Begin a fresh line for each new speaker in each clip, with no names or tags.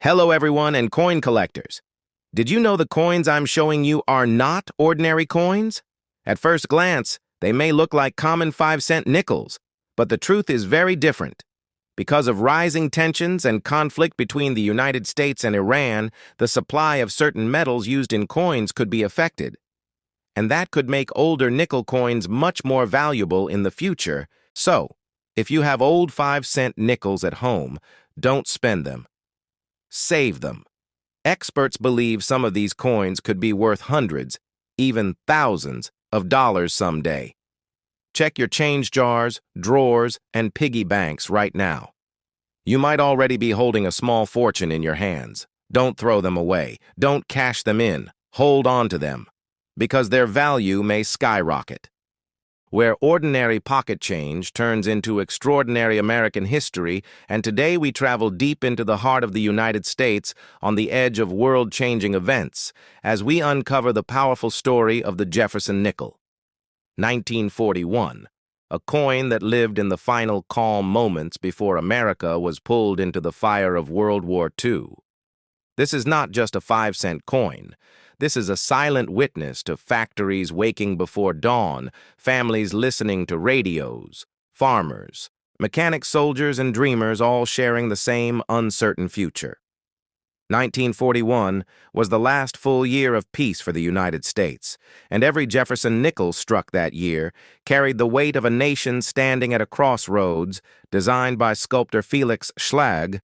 Hello everyone and coin collectors. Did you know the coins I'm showing you are not ordinary coins? At first glance, they may look like common 5-cent nickels, but the truth is very different. Because of rising tensions and conflict between the United States and Iran, the supply of certain metals used in coins could be affected. And that could make older nickel coins much more valuable in the future. So, if you have old 5-cent nickels at home, don't spend them. Save them. Experts believe some of these coins could be worth hundreds, even thousands of dollars someday. Check your change jars, drawers, and piggy banks right now. You might already be holding a small fortune in your hands. Don't throw them away. Don't cash them in. Hold on to them, because their value may skyrocket. Where ordinary pocket change turns into extraordinary American history, and today we travel deep into the heart of the United States on the edge of world-changing events as we uncover the powerful story of the Jefferson nickel. 1941, a coin that lived in the final calm moments before America was pulled into the fire of World War II. This is not just a 5-cent coin. This is a silent witness to factories waking before dawn, families listening to radios, farmers, mechanic soldiers, and dreamers all sharing the same uncertain future. 1941 was the last full year of peace for the United States, and every Jefferson nickel struck that year carried the weight of a nation standing at a crossroads designed by sculptor Felix Schlag.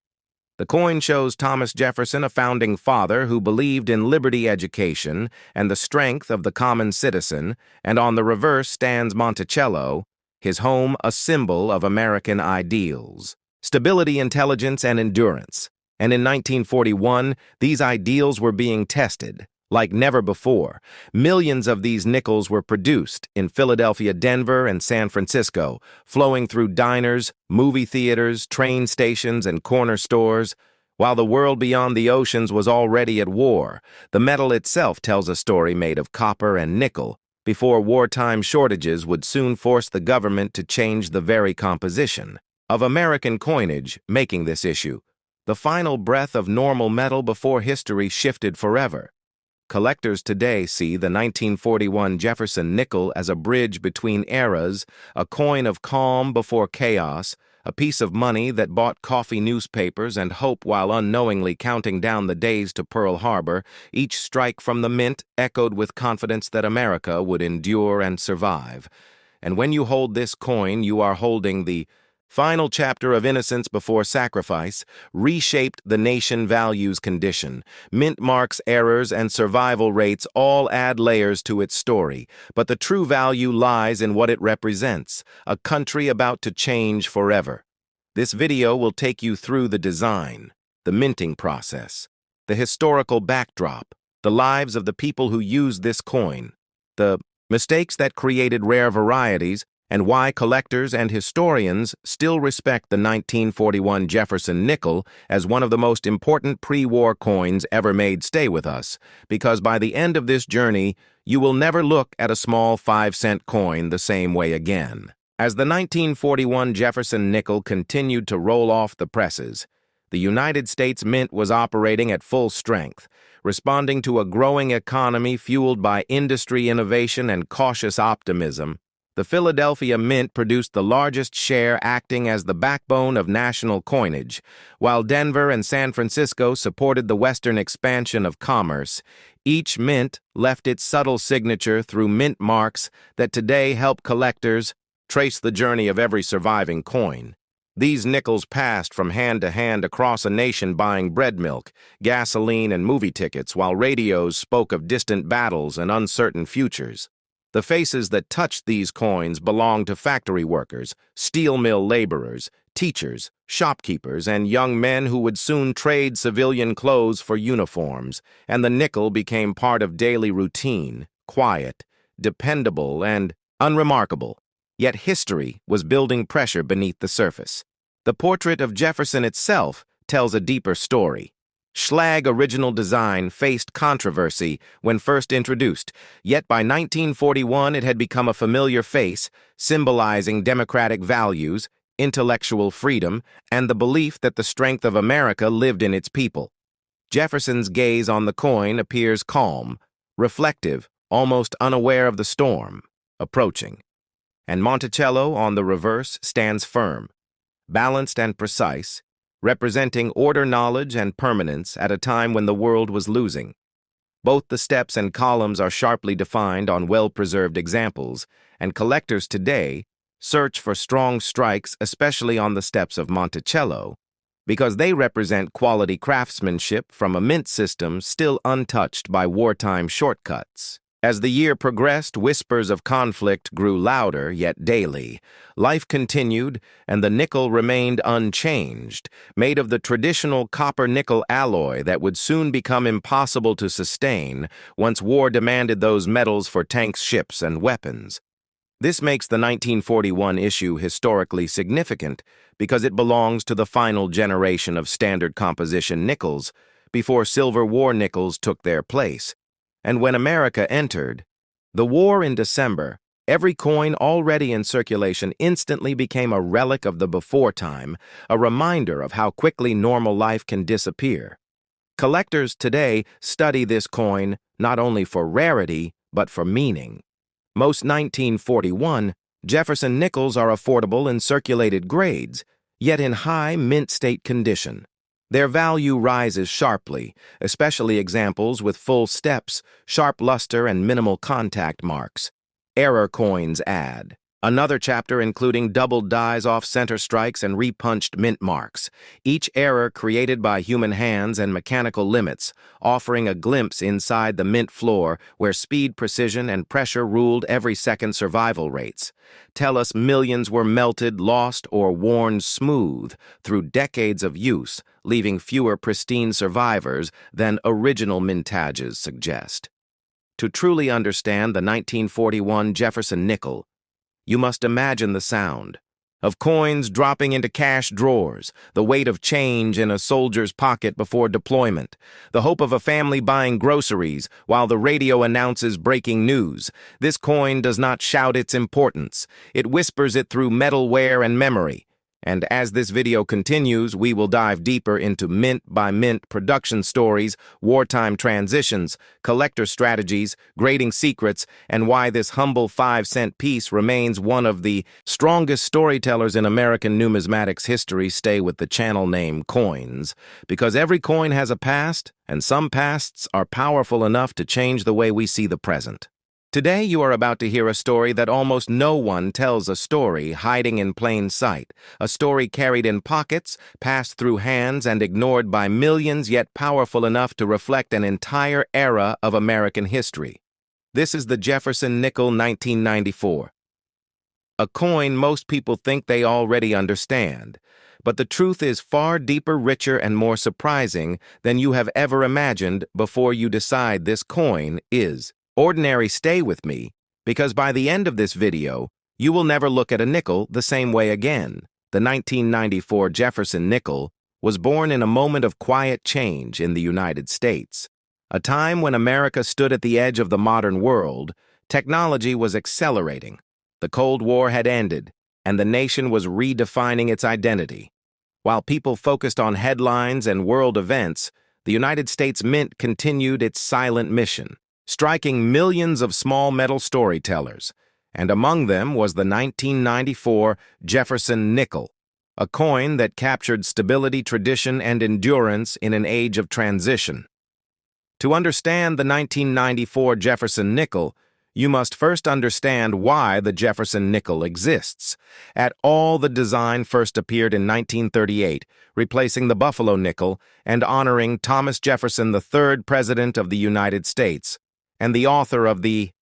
The coin shows Thomas Jefferson, a founding father who believed in liberty education and the strength of the common citizen, and on the reverse stands Monticello, his home a symbol of American ideals, stability, intelligence, and endurance. And in 1941, these ideals were being tested. Like never before, millions of these nickels were produced in Philadelphia, Denver, and San Francisco, flowing through diners, movie theaters, train stations, and corner stores. While the world beyond the oceans was already at war, the metal itself tells a story made of copper and nickel before wartime shortages would soon force the government to change the very composition of American coinage, making this issue the final breath of normal metal before history shifted forever. Collectors today see the 1941 Jefferson nickel as a bridge between eras, a coin of calm before chaos, a piece of money that bought coffee newspapers and hope while unknowingly counting down the days to Pearl Harbor. Each strike from the mint echoed with confidence that America would endure and survive. And when you hold this coin, you are holding the final chapter of Innocence Before Sacrifice, reshaped the nation values condition. Mint marks, errors, and survival rates all add layers to its story, but the true value lies in what it represents, a country about to change forever. This video will take you through the design, the minting process, the historical backdrop, the lives of the people who used this coin, the mistakes that created rare varieties, and why collectors and historians still respect the 1941 Jefferson nickel as one of the most important pre-war coins ever made. Stay with us, because by the end of this journey, you will never look at a small 5-cent coin the same way again. As the 1941 Jefferson nickel continued to roll off the presses, the United States Mint was operating at full strength, responding to a growing economy fueled by industry innovation and cautious optimism. The Philadelphia Mint produced the largest share, acting as the backbone of national coinage, while Denver and San Francisco supported the western expansion of commerce. Each mint left its subtle signature through mint marks that today help collectors trace the journey of every surviving coin. These nickels passed from hand to hand across a nation, buying bread milk, gasoline, and movie tickets, while radios spoke of distant battles and uncertain futures. The faces that touched these coins belonged to factory workers, steel mill laborers, teachers, shopkeepers, and young men who would soon trade civilian clothes for uniforms, and the nickel became part of daily routine, quiet, dependable, and unremarkable. Yet history was building pressure beneath the surface. The portrait of Jefferson itself tells a deeper story. Schlag original design faced controversy when first introduced, yet by 1941 it had become a familiar face, symbolizing democratic values, intellectual freedom, and the belief that the strength of America lived in its people. Jefferson's gaze on the coin appears calm, reflective, almost unaware of the storm approaching. And Monticello, on the reverse, stands firm, balanced and precise, representing order, knowledge, and permanence at a time when the world was losing. Both the steps and columns are sharply defined on well-preserved examples, and collectors today search for strong strikes, especially on the steps of Monticello, because they represent quality craftsmanship from a mint system still untouched by wartime shortcuts. As the year progressed, whispers of conflict grew louder, yet daily. Life continued, and the nickel remained unchanged, made of the traditional copper-nickel alloy that would soon become impossible to sustain once war demanded those metals for tanks, ships, and weapons. This makes the 1941 issue historically significant because it belongs to the final generation of standard composition nickels before Silver War nickels took their place. And when America entered the war in December, every coin already in circulation instantly became a relic of the before time, a reminder of how quickly normal life can disappear. Collectors today study this coin not only for rarity, but for meaning. Most 1941 Jefferson nickels are affordable in circulated grades, yet in high mint state condition. Their value rises sharply, especially examples with full steps, sharp luster, and minimal contact marks. Error coins add another chapter including doubled dies off center strikes and repunched mint marks, each error created by human hands and mechanical limits, offering a glimpse inside the mint floor where speed, precision, and pressure ruled every second survival rates. Tell us millions were melted, lost, or worn smooth through decades of use, leaving fewer pristine survivors than original mintages suggest. To truly understand the 1941 Jefferson nickel, you must imagine the sound of coins dropping into cash drawers, the weight of change in a soldier's pocket before deployment, the hope of a family buying groceries while the radio announces breaking news. This coin does not shout its importance. It whispers it through metal wear and memory. And as this video continues, we will dive deeper into mint-by-mint production stories, wartime transitions, collector strategies, grading secrets, and why this humble 5-cent piece remains one of the strongest storytellers in American numismatics history. Stay with the channel name Coins, because every coin has a past, and some pasts are powerful enough to change the way we see the present. Today you are about to hear a story that almost no one tells, a story hiding in plain sight, a story carried in pockets, passed through hands, and ignored by millions, yet powerful enough to reflect an entire era of American history. This is the Jefferson Nickel 1994. A coin most people think they already understand, but the truth is far deeper, richer, and more surprising than you have ever imagined before you decide this coin is ordinary. Stay with me, because by the end of this video, you will never look at a nickel the same way again. The 1994 Jefferson nickel was born in a moment of quiet change in the United States. A time when America stood at the edge of the modern world, technology was accelerating, the Cold War had ended, and the nation was redefining its identity. While people focused on headlines and world events, the United States Mint continued its silent mission, striking millions of small metal storytellers, and among them was the 1994 Jefferson nickel, a coin that captured stability, tradition, and endurance in an age of transition. To understand the 1994 Jefferson nickel, you must first understand why the Jefferson nickel exists. At all, the design first appeared in 1938, replacing the Buffalo nickel and honoring Thomas Jefferson, the third President of the United States, and the author of the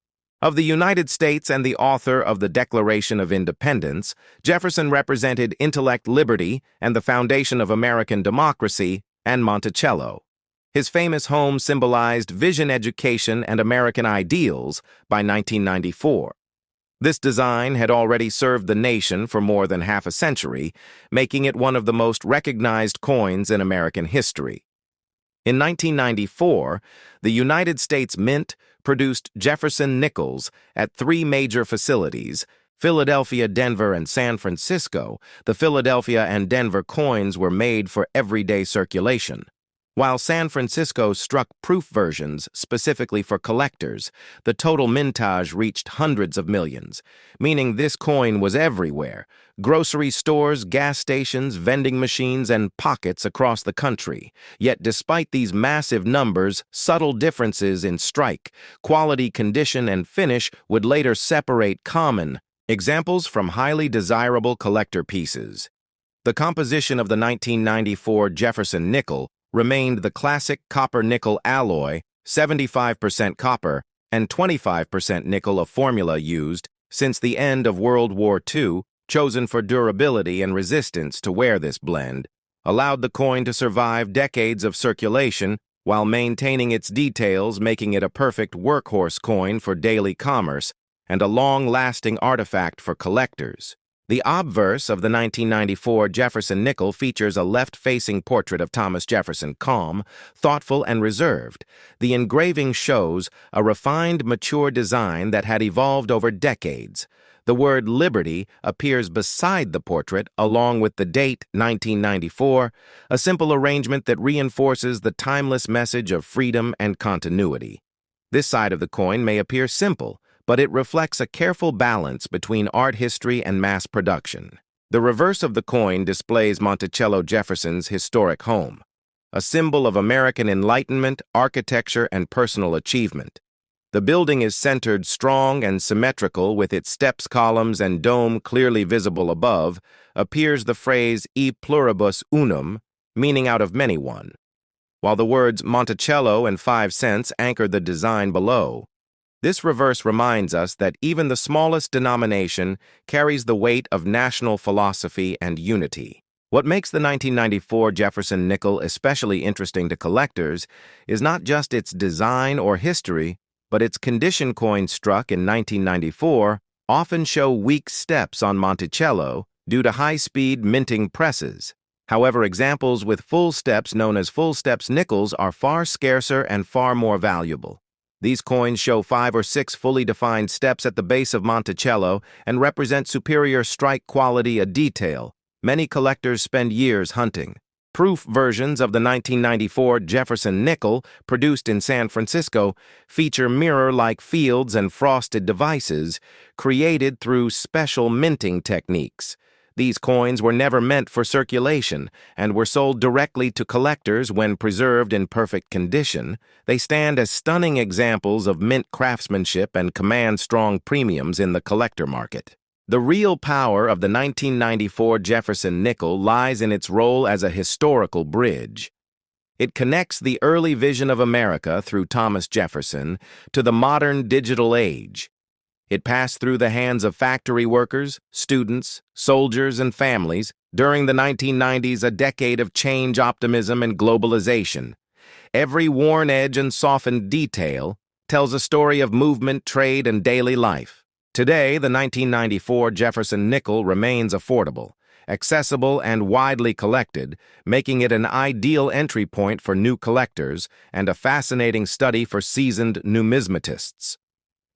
United States and the author of the Declaration of Independence. Jefferson represented intellect, liberty, and the foundation of American democracy, and Monticello. His famous home symbolized vision, education, and American ideals by 1994. This design had already served the nation for more than half a century, making it one of the most recognized coins in American history. In 1994, the United States Mint produced Jefferson nickels at 3 major facilities: Philadelphia, Denver, and San Francisco. The Philadelphia and Denver coins were made for everyday circulation. While San Francisco struck proof versions specifically for collectors, the total mintage reached hundreds of millions, meaning this coin was everywhere: grocery stores, gas stations, vending machines, and pockets across the country. Yet despite these massive numbers, subtle differences in strike, quality, condition, and finish would later separate common examples from highly desirable collector pieces. The composition of the 1994 Jefferson nickel remained the classic copper-nickel alloy, 75% copper and 25% nickel, a formula used since the end of World War II, chosen for durability and resistance to wear. This blend allowed the coin to survive decades of circulation while maintaining its details, making it a perfect workhorse coin for daily commerce and a long-lasting artifact for collectors. The obverse of the 1994 Jefferson nickel features a left-facing portrait of Thomas Jefferson, calm, thoughtful, and reserved. The engraving shows a refined, mature design that had evolved over decades. The word Liberty appears beside the portrait, along with the date 1994, a simple arrangement that reinforces the timeless message of freedom and continuity. This side of the coin may appear simple, but it reflects a careful balance between art history and mass production. The reverse of the coin displays Monticello Jefferson's historic home, a symbol of American enlightenment, architecture, and personal achievement. The building is centered, strong, and symmetrical, with its steps, columns, and dome clearly visible above. Appears the phrase "e pluribus unum," meaning out of many one, while the words Monticello and 5 cents anchor the design below. This reverse reminds us that even the smallest denomination carries the weight of national philosophy and unity. What makes the 1994 Jefferson nickel especially interesting to collectors is not just its design or history, but its condition. Coins struck in 1994 often show weak steps on Monticello due to high-speed minting presses. However, examples with full steps, known as full steps nickels, are far scarcer and far more valuable. These coins show 5 or 6 fully defined steps at the base of Monticello and represent superior strike quality, a detail many collectors spend years hunting. Proof versions of the 1994 Jefferson nickel, produced in San Francisco, feature mirror-like fields and frosted devices created through special minting techniques. These coins were never meant for circulation and were sold directly to collectors. When preserved in perfect condition, they stand as stunning examples of mint craftsmanship and command strong premiums in the collector market. The real power of the 1994 Jefferson nickel lies in its role as a historical bridge. It connects the early vision of America through Thomas Jefferson to the modern digital age. It passed through the hands of factory workers, students, soldiers, and families during the 1990s, a decade of change, optimism, and globalization. Every worn edge and softened detail tells a story of movement, trade, and daily life. Today, the 1994 Jefferson nickel remains affordable, accessible, and widely collected, making it an ideal entry point for new collectors and a fascinating study for seasoned numismatists.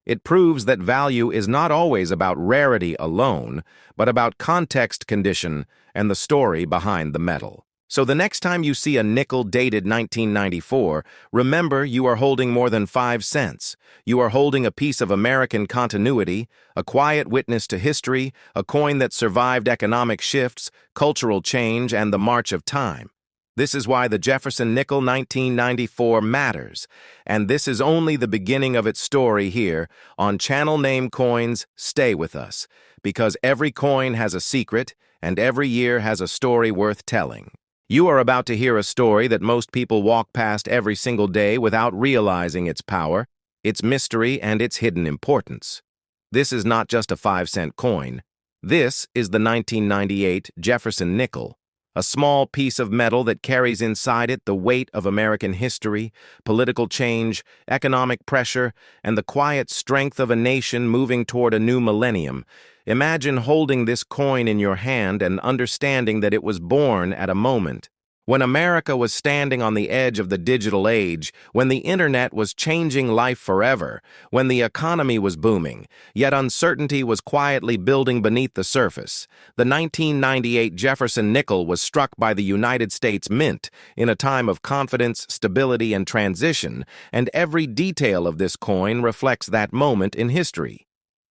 It proves that value is not always about rarity alone, but about context, condition, and the story behind the metal. So the next time you see a nickel dated 1994, remember you are holding more than 5 cents. You are holding a piece of American continuity, a quiet witness to history, a coin that survived economic shifts, cultural change, and the march of time. This is why the Jefferson nickel 1994 matters, and this is only the beginning of its story here on Channel Name Coins. Stay with us, because every coin has a secret, and every year has a story worth telling. You are about to hear a story that most people walk past every single day without realizing its power, its mystery, and its hidden importance. This is not just a 5-cent coin. This is the 1998 Jefferson nickel, a small piece of metal that carries inside it the weight of American history, political change, economic pressure, and the quiet strength of a nation moving toward a new millennium. Imagine holding this coin in your hand and understanding that it was born at a moment When America was standing on the edge of the digital age, when the internet was changing life forever, when the economy was booming, yet uncertainty was quietly building beneath the surface, the 1998 Jefferson nickel was struck by the United States Mint in a time of confidence, stability, and transition, and every detail of this coin reflects that moment in history.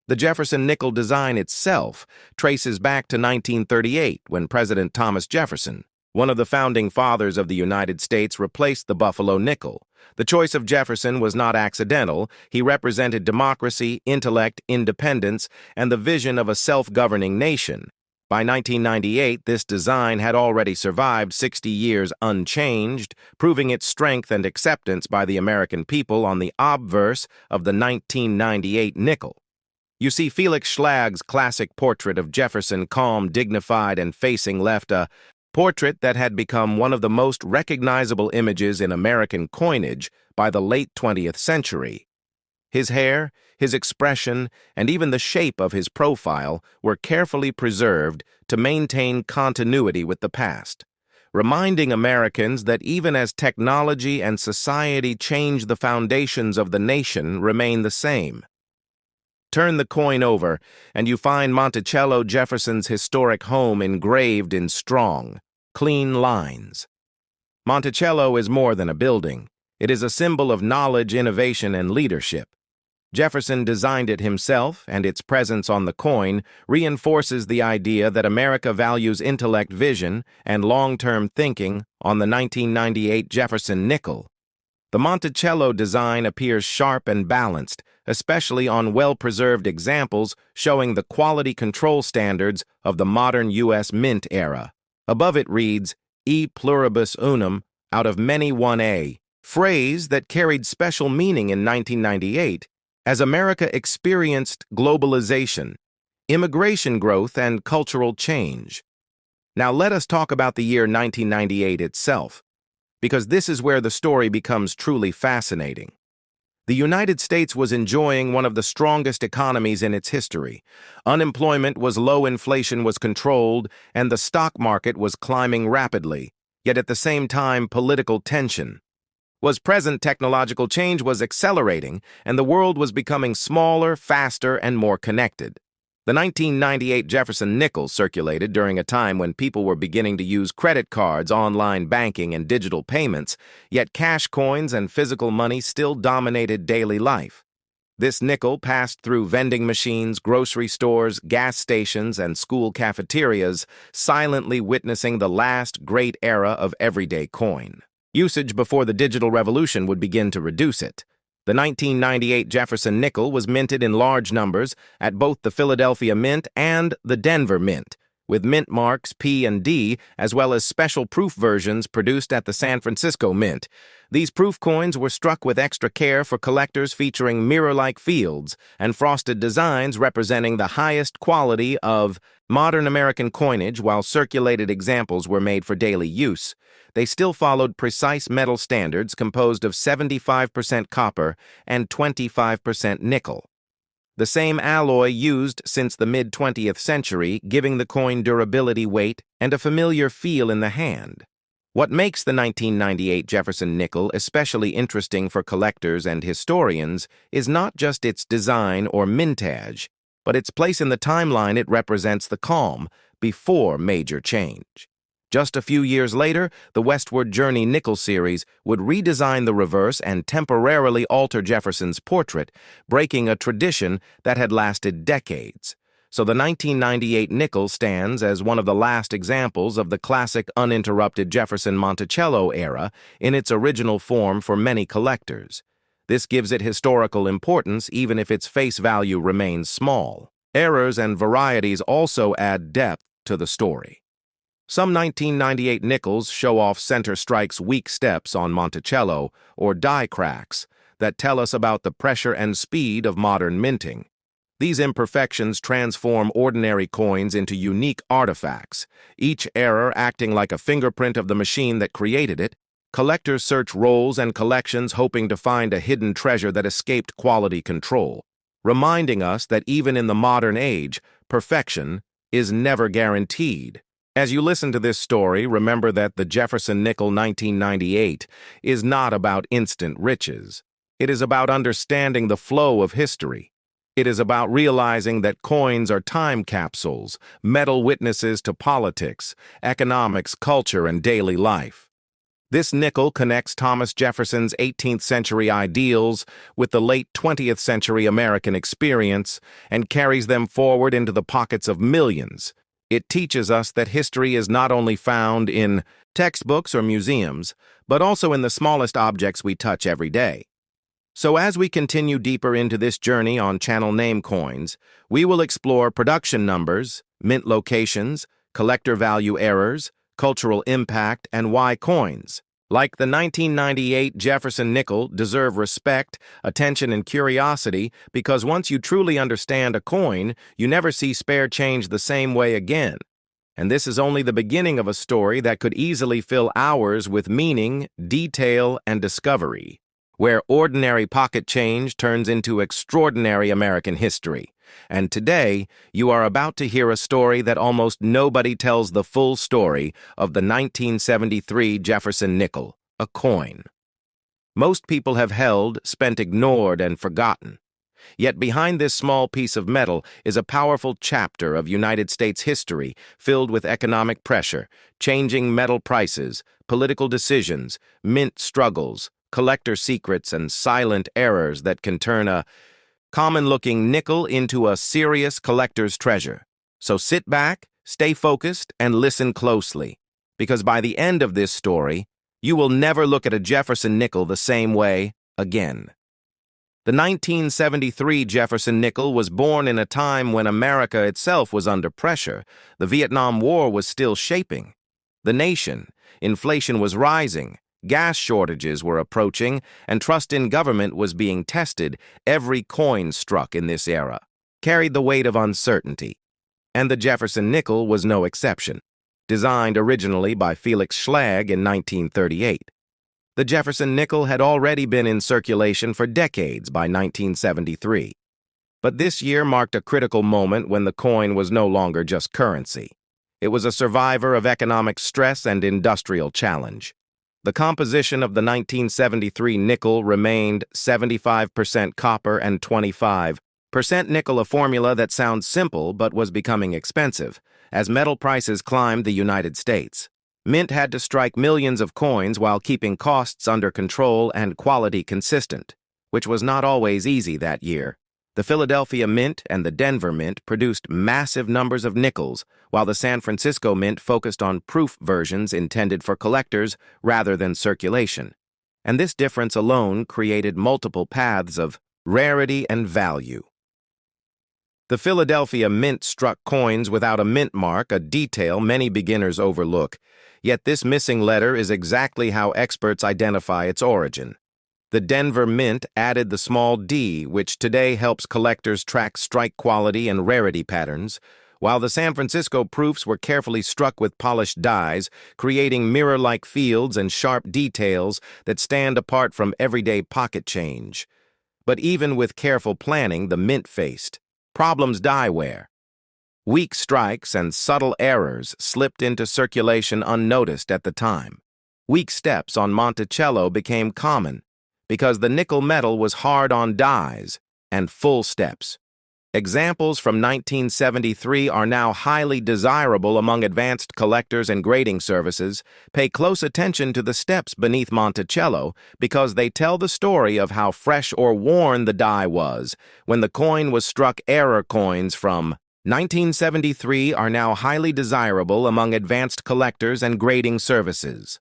The Jefferson nickel design itself traces back to 1938 when President Thomas Jefferson, one of the founding fathers of the United States, replaced the Buffalo nickel. The choice of Jefferson was not accidental. He represented democracy, intellect, independence, and the vision of a self-governing nation. By 1998, this design had already survived 60 years unchanged, proving its strength and acceptance by the American people on the obverse of the 1998 nickel. You see Felix Schlag's classic portrait of Jefferson, calm, dignified, and facing left, a portrait that had become one of the most recognizable images in American coinage by the late 20th century. His hair, his expression, and even the shape of his profile were carefully preserved to maintain continuity with the past, reminding Americans that even as technology and society change, the foundations of the nation remain the same. Turn the coin over, and you find Monticello Jefferson's historic home engraved in strong, clean lines. Monticello is more than a building. It is a symbol of knowledge, innovation, and leadership. Jefferson designed it himself, and its presence on the coin reinforces the idea that America values intellect, vision, and long-term thinking on the 1998 Jefferson nickel. The Monticello design appears sharp and balanced, especially on well-preserved examples showing the quality control standards of the modern U.S. Mint era. Above it reads, E pluribus unum, out of many one A, phrase that carried special meaning in 1998 as America experienced globalization, immigration growth, and cultural change. Now let us talk about the year 1998 itself, because this is where the story becomes truly fascinating. The United States was enjoying one of the strongest economies in its history. Unemployment was low, inflation was controlled, and the stock market was climbing rapidly. Yet at the same time, political tension was present. Technological change was accelerating, and the world was becoming smaller, faster, and more connected. The 1998 Jefferson nickel circulated during a time when people were beginning to use credit cards, online banking, and digital payments, yet cash coins and physical money still dominated daily life. This nickel passed through vending machines, grocery stores, gas stations, and school cafeterias, silently witnessing the last great era of everyday coin. Usage before the digital revolution would begin to reduce it. The 1998 Jefferson nickel was minted in large numbers at both the Philadelphia Mint and the Denver Mint, with mint marks P and D, as well as special proof versions produced at the San Francisco Mint. These proof coins were struck with extra care for collectors, featuring mirror-like fields and frosted designs representing the highest quality of modern American coinage. While circulated examples were made for daily use, they still followed precise metal standards composed of 75% copper and 25% nickel, the same alloy used since the mid-20th century, giving the coin durability, weight, and a familiar feel in the hand. What makes the 1998 Jefferson nickel especially interesting for collectors and historians is not just its design or mintage, but its place in the timeline. It represents the calm before major change. Just a few years later, the Westward Journey nickel series would redesign the reverse and temporarily alter Jefferson's portrait, breaking a tradition that had lasted decades. So the 1998 nickel stands as one of the last examples of the classic uninterrupted Jefferson Monticello era in its original form for many collectors. This gives it historical importance even if its face value remains small. Errors and varieties also add depth to the story. Some 1998 nickels show off center strike's weak steps on Monticello or die cracks that tell us about the pressure and speed of modern minting. These imperfections transform ordinary coins into unique artifacts, each error acting like a fingerprint of the machine that created it. Collectors search rolls and collections hoping to find a hidden treasure that escaped quality control, reminding us that even in the modern age, perfection is never guaranteed. As you listen to this story, remember that the Jefferson Nickel 1998 is not about instant riches. It is about understanding the flow of history. It is about realizing that coins are time capsules, metal witnesses to politics, economics, culture, and daily life. This nickel connects Thomas Jefferson's 18th century ideals with the late 20th century American experience and carries them forward into the pockets of millions. It teaches us that history is not only found in textbooks or museums, but also in the smallest objects we touch every day. So as we continue deeper into this journey on Channel Name Coins, we will explore production numbers, mint locations, collector value errors, cultural impact, and why coins, like the 1998 Jefferson nickel, deserve respect, attention, and curiosity because once you truly understand a coin, you never see spare change the same way again. And this is only the beginning of a story that could easily fill hours with meaning, detail, and discovery, where ordinary pocket change turns into extraordinary American history. And today, you are about to hear a story that almost nobody tells the full story of the 1973 Jefferson nickel, a coin. Most people have held, spent, ignored, and forgotten. Yet behind this small piece of metal is a powerful chapter of United States history filled with economic pressure, changing metal prices, political decisions, mint struggles, collector secrets, and silent errors that can turn a common-looking nickel into a serious collector's treasure. So sit back, stay focused, and listen closely, because by the end of this story, you will never look at a Jefferson nickel the same way again. The 1973 Jefferson nickel was born in a time when America itself was under pressure. The Vietnam War was still shaping the nation. Inflation was rising. Gas shortages were approaching, and trust in government was being tested. Every coin struck in this era carried the weight of uncertainty, and the Jefferson nickel was no exception. Designed originally by Felix Schlag in 1938, the Jefferson nickel had already been in circulation for decades by 1973. But this year marked a critical moment when the coin was no longer just currency. It was a survivor of economic stress and industrial challenge. The composition of the 1973 nickel remained 75% copper and 25% nickel, a formula that sounds simple but was becoming expensive as metal prices climbed the United States. Mint had to strike millions of coins while keeping costs under control and quality consistent, which was not always easy that year. The Philadelphia Mint and the Denver Mint produced massive numbers of nickels, while the San Francisco Mint focused on proof versions intended for collectors rather than circulation. And this difference alone created multiple paths of rarity and value. The Philadelphia Mint struck coins without a mint mark, a detail many beginners overlook. Yet this missing letter is exactly how experts identify its origin. The Denver Mint added the small d, which today helps collectors track strike quality and rarity patterns, while the San Francisco proofs were carefully struck with polished dies, creating mirror-like fields and sharp details that stand apart from everyday pocket change. But even with careful planning, the Mint faced problems die wear. Weak strikes and subtle errors slipped into circulation unnoticed at the time. Weak steps on Monticello became common, because the nickel metal was hard on dies, and full steps. Examples from 1973 are now highly desirable among advanced collectors and grading services. Pay close attention to the steps beneath Monticello because they tell the story of how fresh or worn the die was when the coin was struck. Error coins from 1973 are now highly desirable among advanced collectors and grading services.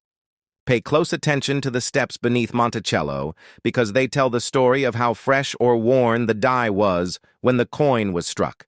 Pay close attention to the steps beneath Monticello because they tell the story of how fresh or worn the die was when the coin was struck.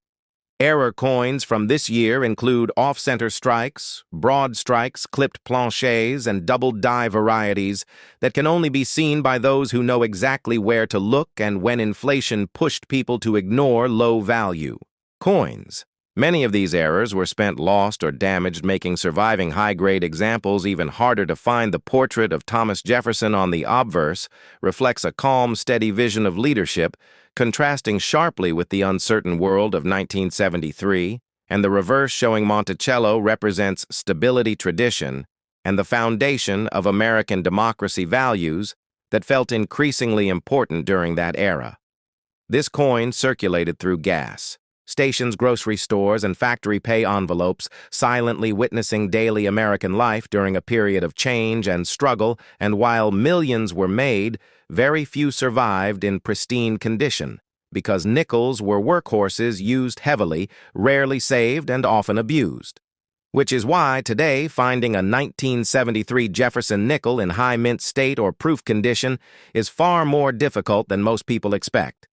Error coins from this year include off-center strikes, broad strikes, clipped planchets, and double die varieties that can only be seen by those who know exactly where to look and when inflation pushed people to ignore low-value coins. Many of these errors were spent lost or damaged, making surviving high-grade examples even harder to find. The portrait of Thomas Jefferson on the obverse reflects a calm, steady vision of leadership, contrasting sharply with the uncertain world of 1973. and the reverse showing Monticello represents stability tradition and the foundation of American democracy values that felt increasingly important during that era. This coin circulated through gas stations, grocery stores, and factory pay envelopes, silently witnessing daily American life during a period of change and struggle, and while millions were made, very few survived in pristine condition, because nickels were workhorses used heavily, rarely saved, and often abused. Which is why, today, finding a 1973 Jefferson nickel in high mint state or proof condition is far more difficult than most people expect.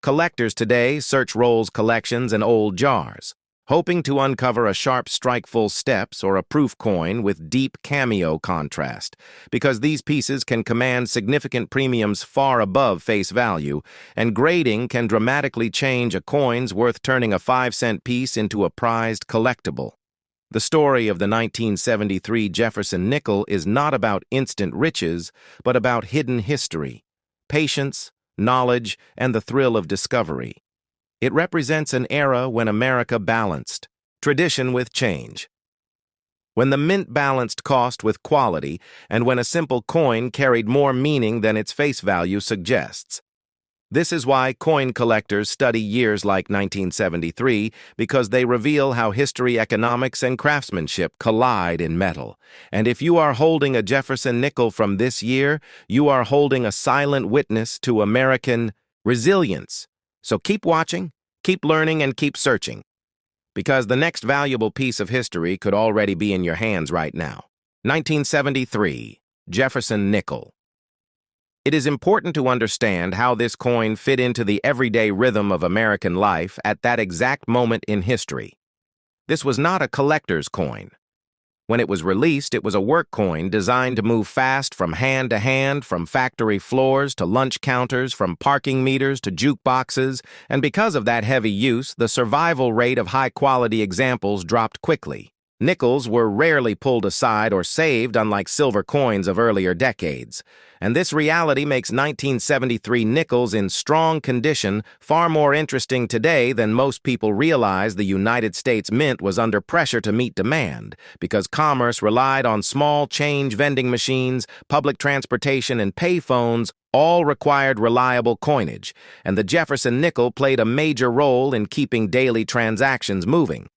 Collectors today search Rolls collections and old jars, hoping to uncover a sharp strike full steps or a proof coin with deep cameo contrast, because these pieces can command significant premiums far above face value, and grading can dramatically change a coin's worth, turning a 5-cent piece into a prized collectible. The story of the 1973 Jefferson nickel is not about instant riches, but about hidden history, patience, knowledge, and the thrill of discovery. It represents an era when America balanced tradition with change, when the mint balanced cost with quality, and when a simple coin carried more meaning than its face value suggests. This is why coin collectors study years like 1973, because they reveal how history, economics, and craftsmanship collide in metal. And if you are holding a Jefferson nickel from this year, you are holding a silent witness to American resilience. So keep watching, keep learning, and keep searching, because the next valuable piece of history could already be in your hands right now. 1973, Jefferson nickel. It is important to understand how this coin fit into the everyday rhythm of American life at that exact moment in history. This was not a collector's coin. When it was released, it was a work coin designed to move fast from hand to hand, from factory floors to lunch counters, from parking meters to jukeboxes, and because of that heavy use, the survival rate of high-quality examples dropped quickly. Nickels were rarely pulled aside or saved, unlike silver coins of earlier decades. And this reality makes 1973 nickels in strong condition far more interesting today than most people realize. The United States Mint was under pressure to meet demand because commerce relied on small change vending machines, public transportation, and payphones all required reliable coinage, and the Jefferson nickel played a major role in keeping daily transactions moving.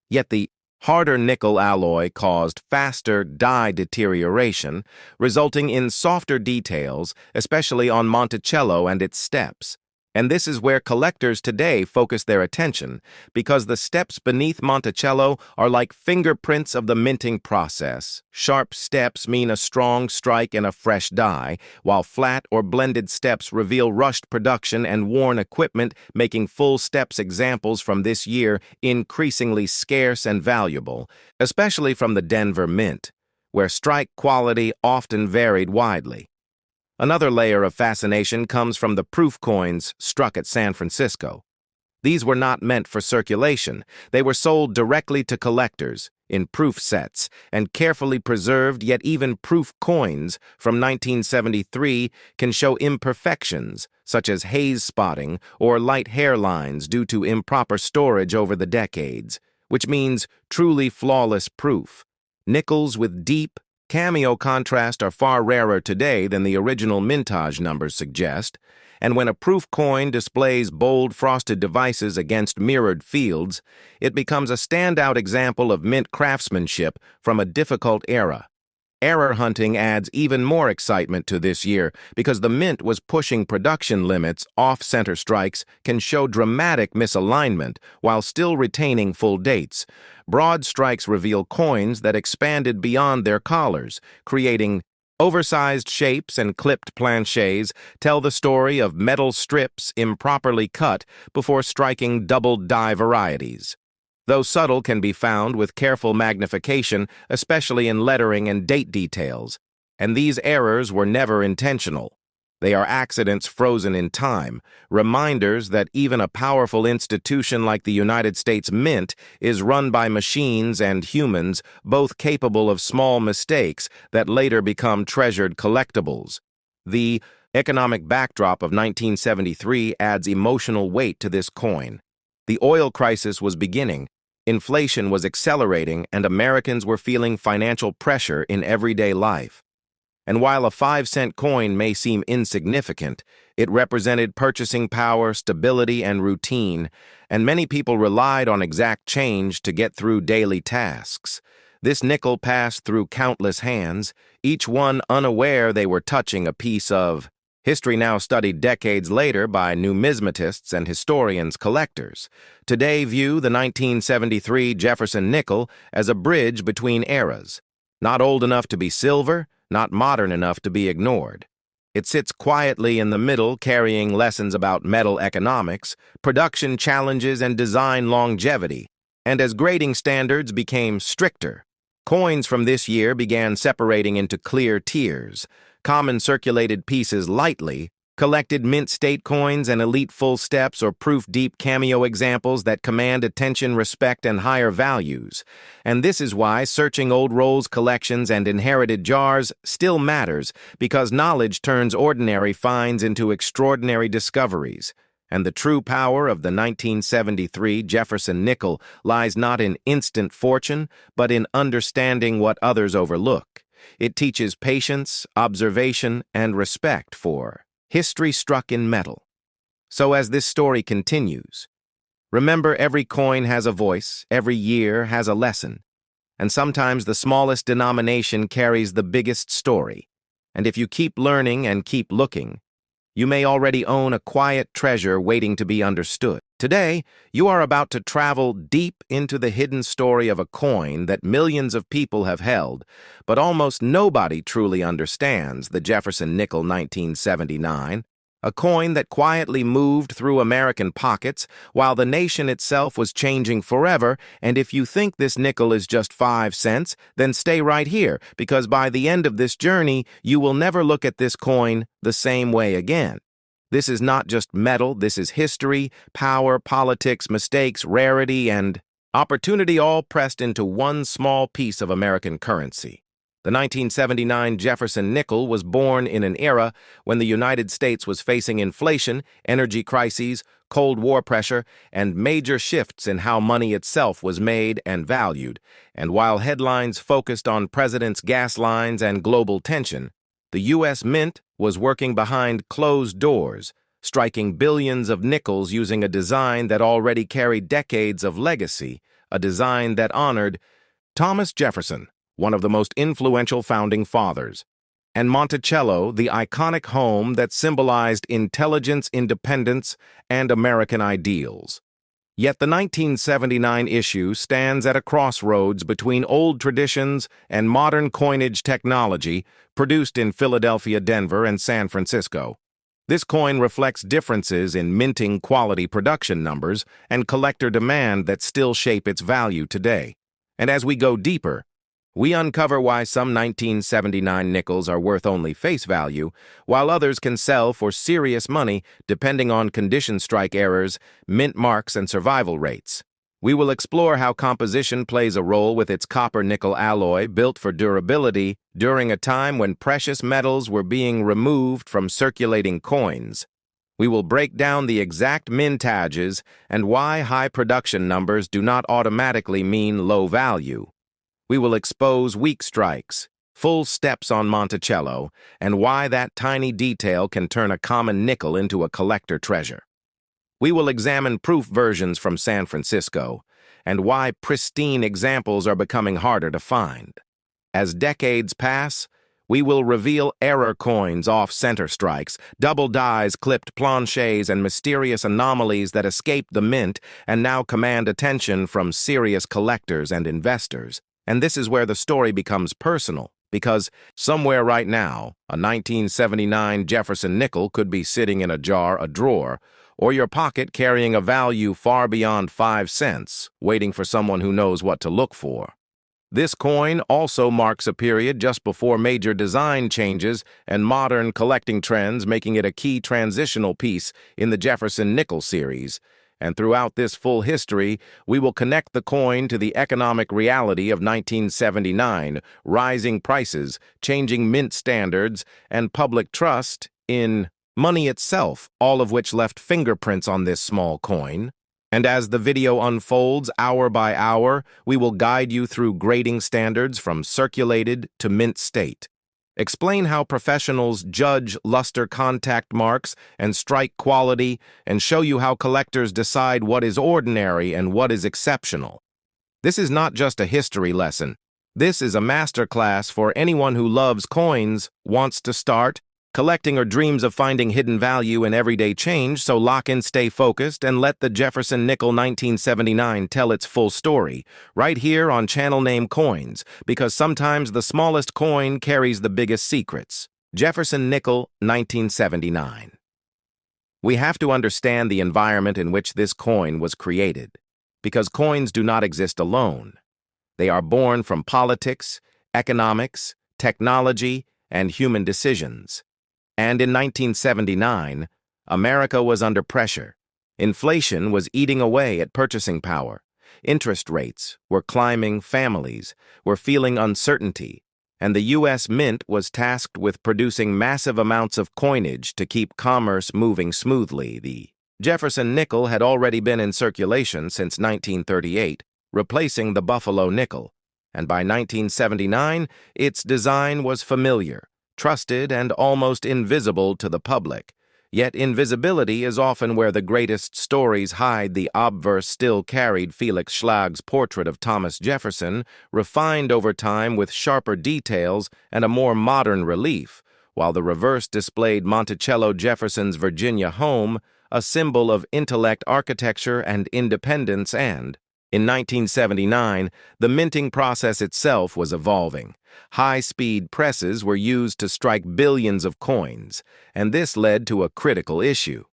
Yet the harder nickel alloy caused faster die deterioration, resulting in softer details, especially on Monticello and its steps. And this is where collectors today focus their attention, because the steps beneath Monticello are like fingerprints of the minting process. Sharp steps mean a strong strike and a fresh die, while flat or blended steps reveal rushed production and worn equipment, making full steps examples from this year increasingly scarce and valuable, especially from the Denver Mint, where strike quality often varied widely. Another layer of fascination comes from the proof coins struck at San Francisco. These were not meant for circulation. They were sold directly to collectors in proof sets and carefully preserved, yet even proof coins from 1973 can show imperfections, such as haze spotting or light hairlines due to improper storage over the decades, which means truly flawless proof. Nickels with deep, cameo contrast are far rarer today than the original mintage numbers suggest, and when a proof coin displays bold frosted devices against mirrored fields, it becomes a standout example of mint craftsmanship from a difficult era. Error hunting adds even more excitement to this year because the Mint was pushing production limits. Off-center strikes can show dramatic misalignment while still retaining full dates. Broad strikes reveal coins that expanded beyond their collars, creating oversized shapes, and clipped planchets tell the story of metal strips improperly cut before striking double die varieties. Though subtle, can be found with careful magnification, especially in lettering and date details. And these errors were never intentional. They are accidents frozen in time, reminders that even a powerful institution like the United States Mint is run by machines and humans, both capable of small mistakes that later become treasured collectibles. The economic backdrop of 1973 adds emotional weight to this coin. The oil crisis was beginning. Inflation was accelerating and Americans were feeling financial pressure in everyday life. And while a 5-cent coin may seem insignificant, it represented purchasing power, stability, and routine, and many people relied on exact change to get through daily tasks. This nickel passed through countless hands, each one unaware they were touching a piece of history now studied decades later by numismatists and historians collectors. Today view the 1973 Jefferson nickel as a bridge between eras, not old enough to be silver, not modern enough to be ignored. It sits quietly in the middle, carrying lessons about metal economics, production challenges, and design longevity. And as grading standards became stricter, coins from this year began separating into clear tiers. Common circulated pieces lightly, collected mint state coins and elite full steps or proof-deep cameo examples that command attention, respect, and higher values. And this is why searching old rolls collections and inherited jars still matters, because knowledge turns ordinary finds into extraordinary discoveries. And the true power of the 1973 Jefferson nickel lies not in instant fortune, but in understanding what others overlook. It teaches patience, observation, and respect for history struck in metal. So as this story continues, remember every coin has a voice, every year has a lesson, and sometimes the smallest denomination carries the biggest story. And if you keep learning and keep looking, you may already own a quiet treasure waiting to be understood. Today, you are about to travel deep into the hidden story of a coin that millions of people have held, but almost nobody truly understands: the Jefferson Nickel 1979, a coin that quietly moved through American pockets while the nation itself was changing forever. And if you think this nickel is just 5 cents, then stay right here, because by the end of this journey, you will never look at this coin the same way again. This is not just metal, this is history, power, politics, mistakes, rarity, and opportunity all pressed into one small piece of American currency. The 1979 Jefferson nickel was born in an era when the United States was facing inflation, energy crises, Cold War pressure, and major shifts in how money itself was made and valued. And while headlines focused on presidents' gas lines and global tension, the U.S. Mint was working behind closed doors, striking billions of nickels using a design that already carried decades of legacy, a design that honored Thomas Jefferson, one of the most influential founding fathers, and Monticello, the iconic home that symbolized intelligence, independence, and American ideals. Yet the 1979 issue stands at a crossroads between old traditions and modern coinage technology produced in Philadelphia, Denver, and San Francisco. This coin reflects differences in minting quality production numbers and collector demand that still shape its value today. And as we go deeper, we uncover why some 1979 nickels are worth only face value, while others can sell for serious money depending on condition strike errors, mint marks, and survival rates. We will explore how composition plays a role with its copper-nickel alloy built for durability during a time when precious metals were being removed from circulating coins. We will break down the exact mintages and why high production numbers do not automatically mean low value. We will expose weak strikes, full steps on Monticello, and why that tiny detail can turn a common nickel into a collector treasure. We will examine proof versions from San Francisco, and why pristine examples are becoming harder to find. As decades pass, we will reveal error coins off center strikes, double dies, clipped planchets, and mysterious anomalies that escaped the mint and now command attention from serious collectors and investors. And this is where the story becomes personal, because somewhere right now, a 1979 Jefferson nickel could be sitting in a jar, a drawer, or your pocket carrying a value far beyond 5 cents, waiting for someone who knows what to look for. This coin also marks a period just before major design changes and modern collecting trends, making it a key transitional piece in the Jefferson nickel series. And throughout this full history, we will connect the coin to the economic reality of 1979, rising prices, changing mint standards, and public trust in money itself, all of which left fingerprints on this small coin. And as the video unfolds hour by hour, we will guide you through grading standards from circulated to mint state. Explain how professionals judge luster contact marks and strike quality, and show you how collectors decide what is ordinary and what is exceptional. This is not just a history lesson. This is a masterclass for anyone who loves coins, wants to start, collecting, or dreams of finding hidden value in everyday change. So lock in, stay focused, and let the Jefferson Nickel 1979 tell its full story, right here on Channel Name Coins, because sometimes the smallest coin carries the biggest secrets. Jefferson Nickel 1979. We have to understand the environment in which this coin was created, because coins do not exist alone. They are born from politics, economics, technology, and human decisions. And in 1979, America was under pressure. Inflation was eating away at purchasing power. Interest rates were climbing, families were feeling uncertainty, and the U.S. Mint was tasked with producing massive amounts of coinage to keep commerce moving smoothly. The Jefferson nickel had already been in circulation since 1938, replacing the Buffalo nickel, and by 1979, its design was familiar, trusted, and almost invisible to the public. Yet invisibility is often where the greatest stories hide. The obverse still carried Felix Schlag's portrait of Thomas Jefferson, refined over time with sharper details and a more modern relief, while the reverse displayed Monticello Jefferson's Virginia home, a symbol of intellect, architecture, and independence. And in 1979, the minting process itself was evolving. High-speed presses were used to strike billions of coins, and this led to a critical issue.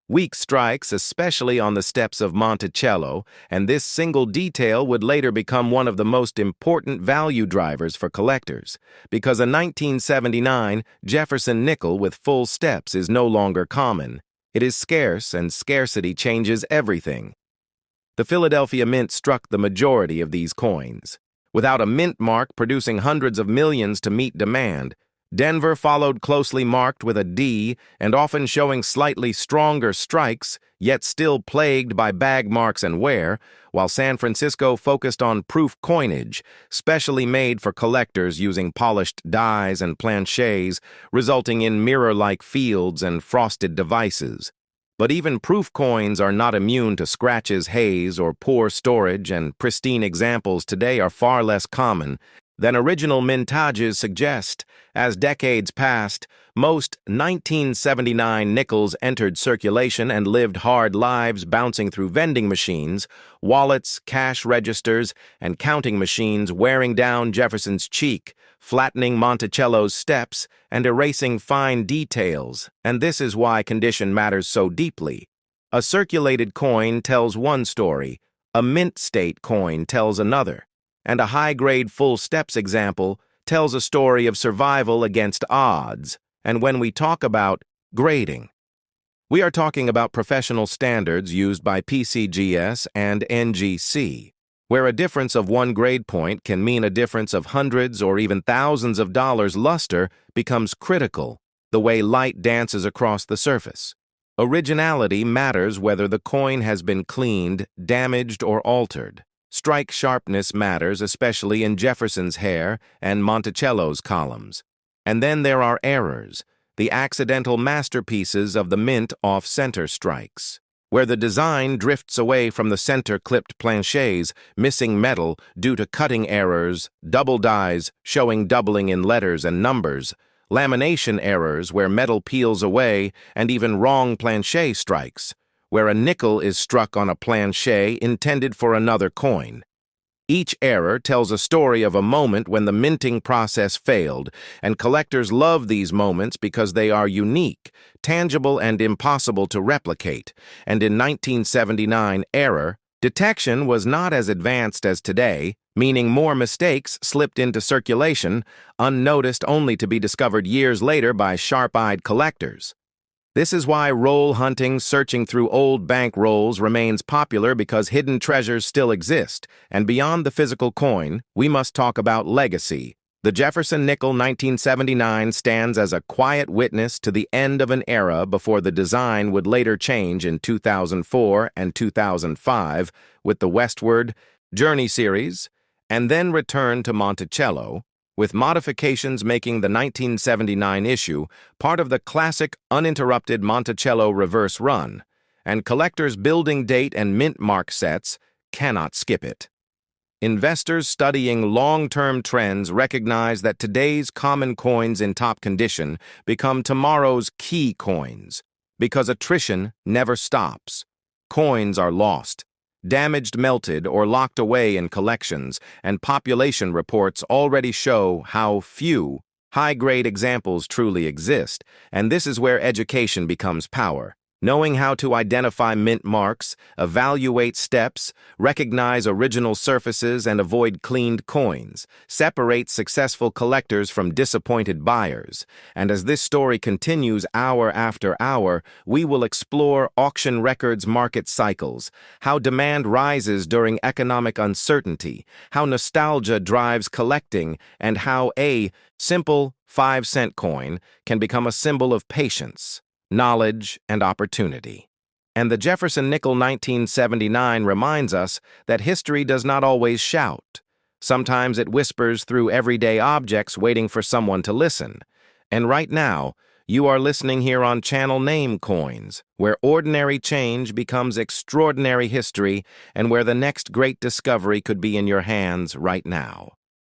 Weak strikes, especially on the steps of Monticello, and this single detail would later become one of the most important value drivers for collectors, because a 1979 Jefferson nickel with full steps is no longer common. It is scarce, and scarcity changes everything. The Philadelphia Mint struck the majority of these coins. Without a mint mark producing hundreds of millions to meet demand, Denver followed closely marked with a D and often showing slightly stronger strikes, yet still plagued by bag marks and wear, while San Francisco focused on proof coinage, specially made for collectors using polished dies and planchets, resulting in mirror-like fields and frosted devices. But even proof coins are not immune to scratches, haze, or poor storage, and pristine examples today are far less common than original mintages suggest. As decades passed, most 1979 nickels entered circulation and lived hard lives, bouncing through vending machines, wallets, cash registers, and counting machines, wearing down Jefferson's cheek, flattening Monticello's steps, and erasing fine details. And this is why condition matters so deeply. A circulated coin tells one story, a mint state coin tells another, and a high-grade full steps example tells a story of survival against odds. And when we talk about grading, we are talking about professional standards used by PCGS and NGC, where a difference of one grade point can mean a difference of hundreds or even thousands of dollars. Luster becomes critical, the way light dances across the surface. Originality matters whether the coin has been cleaned, damaged, or altered. Strike sharpness matters, especially in Jefferson's hair and Monticello's columns. And then there are errors, the accidental masterpieces of the mint off-center strikes, where the design drifts away from the center-clipped planchets, missing metal due to cutting errors, double dies showing doubling in letters and numbers, lamination errors where metal peels away, and even wrong planchet strikes, where a nickel is struck on a planchet intended for another coin. Each error tells a story of a moment when the minting process failed, and collectors love these moments because they are unique, tangible, and impossible to replicate. And in 1979, error detection was not as advanced as today, meaning more mistakes slipped into circulation, unnoticed only to be discovered years later by sharp-eyed collectors. This is why roll hunting, searching through old bank rolls, remains popular, because hidden treasures still exist. And beyond the physical coin, we must talk about legacy, The Jefferson nickel 1979 stands as a quiet witness to the end of an era before the design would later change in 2004 and 2005 with the Westward Journey series, and then return to Monticello, with modifications making the 1979 issue part of the classic uninterrupted Monticello reverse run, and collectors building date and mint mark sets cannot skip it. Investors studying long-term trends recognize that today's common coins in top condition become tomorrow's key coins, because attrition never stops. Coins are lost, damaged, melted, or locked away in collections, and population reports already show how few high-grade examples truly exist, and this is where education becomes power. Knowing how to identify mint marks, evaluate steps, recognize original surfaces, and avoid cleaned coins separates successful collectors from disappointed buyers. And as this story continues hour after hour, we will explore auction records market cycles, how demand rises during economic uncertainty, how nostalgia drives collecting, and how a simple 5-cent coin can become a symbol of patience, knowledge, and opportunity. And the Jefferson nickel 1979 reminds us that history does not always shout. Sometimes it whispers through everyday objects waiting for someone to listen. And right now, you are listening here on Channel Name Coins, where ordinary change becomes extraordinary history and where the next great discovery could be in your hands right now.